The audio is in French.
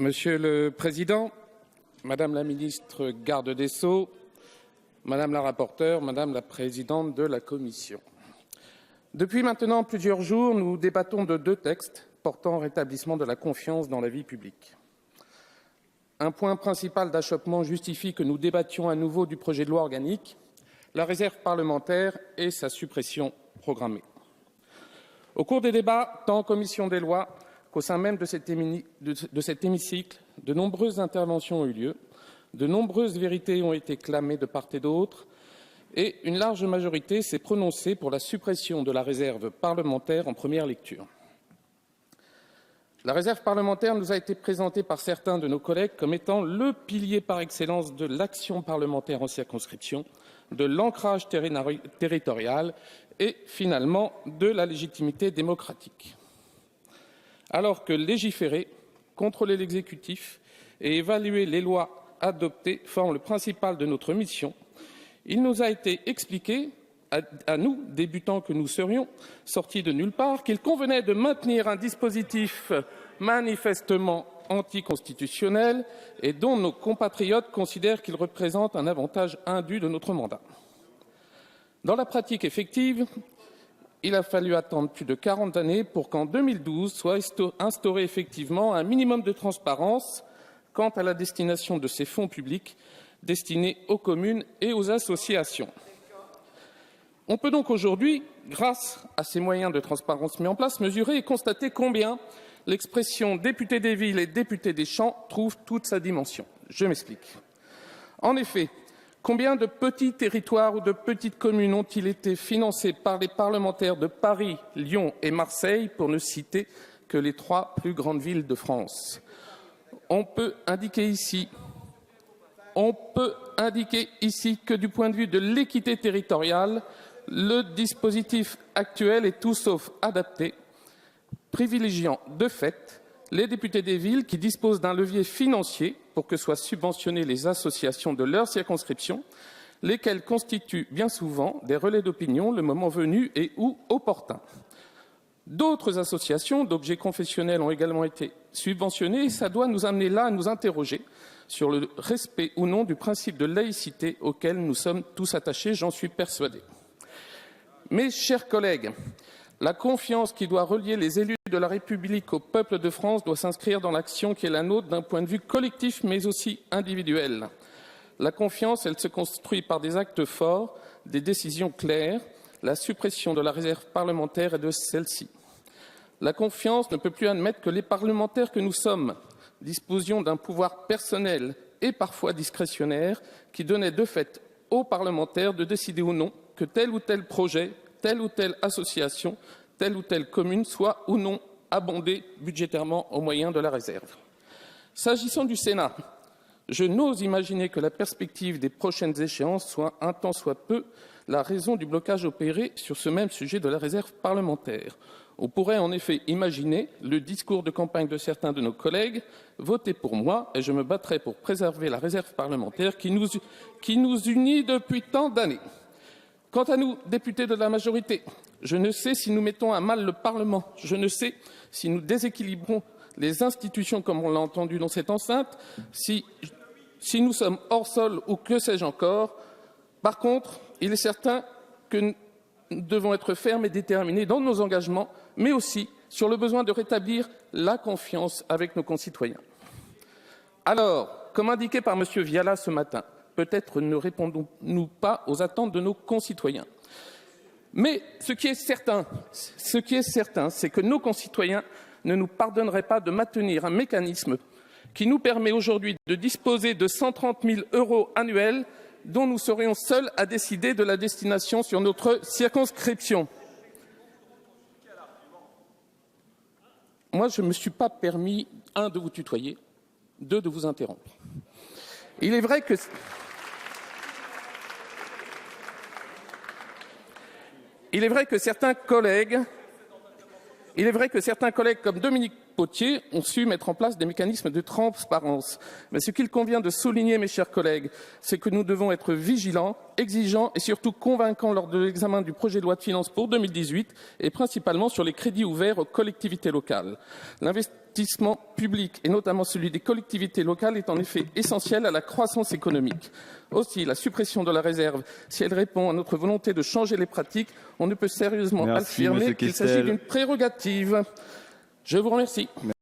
Monsieur le Président, Madame la Ministre Garde des Sceaux, Madame la rapporteure, Madame la Présidente de la Commission. Depuis maintenant plusieurs jours, nous débattons de deux textes portant au rétablissement de la confiance dans la vie publique. Un point principal d'achoppement justifie que nous débattions à nouveau du projet de loi organique, la réserve parlementaire et sa suppression programmée. Au cours des débats, tant en commission des lois qu'au sein même de cet hémicycle, de nombreuses interventions ont eu lieu, de nombreuses vérités ont été clamées de part et d'autre, et une large majorité s'est prononcée pour la suppression de la réserve parlementaire en première lecture. La réserve parlementaire nous a été présentée par certains de nos collègues comme étant le pilier par excellence de l'action parlementaire en circonscription, de l'ancrage territorial et, finalement, de la légitimité démocratique. Alors que légiférer, contrôler l'exécutif et évaluer les lois adoptées forment le principal de notre mission, il nous a été expliqué, à nous, débutants que nous serions, sortis de nulle part, qu'il convenait de maintenir un dispositif manifestement anticonstitutionnel et dont nos compatriotes considèrent qu'il représente un avantage indu de notre mandat. Dans la pratique effective, il a fallu attendre plus de 40 années pour qu'en 2012 soit instauré effectivement un minimum de transparence quant à la destination de ces fonds publics destinés aux communes et aux associations. On peut donc aujourd'hui, grâce à ces moyens de transparence mis en place, mesurer et constater combien l'expression député des villes et député des champs trouve toute sa dimension. Je m'explique. En effet, combien de petits territoires ou de petites communes ont-ils été financés par les parlementaires de Paris, Lyon et Marseille, pour ne citer que les trois plus grandes villes de France? On peut indiquer ici que du point de vue de l'équité territoriale, le dispositif actuel est tout sauf adapté, privilégiant de fait les députés des villes qui disposent d'un levier financier pour que soient subventionnées les associations de leur circonscription, lesquelles constituent bien souvent des relais d'opinion le moment venu et ou opportun. D'autres associations d'objets confessionnels ont également été subventionnées et ça doit nous amener là à nous interroger sur le respect ou non du principe de laïcité auquel nous sommes tous attachés, j'en suis persuadé. Mes chers collègues, la confiance qui doit relier les élus de la République au peuple de France doit s'inscrire dans l'action qui est la nôtre d'un point de vue collectif mais aussi individuel. La confiance, elle se construit par des actes forts, des décisions claires, la suppression de la réserve parlementaire et de celle-ci. La confiance ne peut plus admettre que les parlementaires que nous sommes disposions d'un pouvoir personnel et parfois discrétionnaire qui donnait de fait aux parlementaires de décider ou non que tel ou tel projet, telle ou telle association, telle ou telle commune soit ou non abondée budgétairement au moyen de la réserve. S'agissant du Sénat, je n'ose imaginer que la perspective des prochaines échéances soit un tant soit peu la raison du blocage opéré sur ce même sujet de la réserve parlementaire. On pourrait en effet imaginer le discours de campagne de certains de nos collègues « Votez pour moi et je me battrai pour préserver la réserve parlementaire qui nous unit depuis tant d'années ». Quant à nous, députés de la majorité, je ne sais si nous mettons à mal le Parlement, je ne sais si nous déséquilibrons les institutions comme on l'a entendu dans cette enceinte, si nous sommes hors sol ou que sais-je encore. Par contre, il est certain que nous devons être fermes et déterminés dans nos engagements, mais aussi sur le besoin de rétablir la confiance avec nos concitoyens. Alors, comme indiqué par M. Viala ce matin, peut-être ne répondons-nous pas aux attentes de nos concitoyens. Mais ce qui est certain, c'est que nos concitoyens ne nous pardonneraient pas de maintenir un mécanisme qui nous permet aujourd'hui de disposer de 130 000 € annuels dont nous serions seuls à décider de la destination sur notre circonscription. Moi, je ne me suis pas permis, un, de vous tutoyer, deux, de vous interrompre. Il est vrai que certains collègues comme Dominique Potier ont su mettre en place des mécanismes de transparence. Mais ce qu'il convient de souligner, mes chers collègues, c'est que nous devons être vigilants, exigeants et surtout convaincants lors de l'examen du projet de loi de finances pour 2018 et principalement sur les crédits ouverts aux collectivités locales. L'investissement public et notamment celui des collectivités locales est en effet essentiel à la croissance économique. Aussi, la suppression de la réserve, si elle répond à notre volonté de changer les pratiques, on ne peut sérieusement affirmer qu'il s'agit d'une prérogative. Je vous remercie.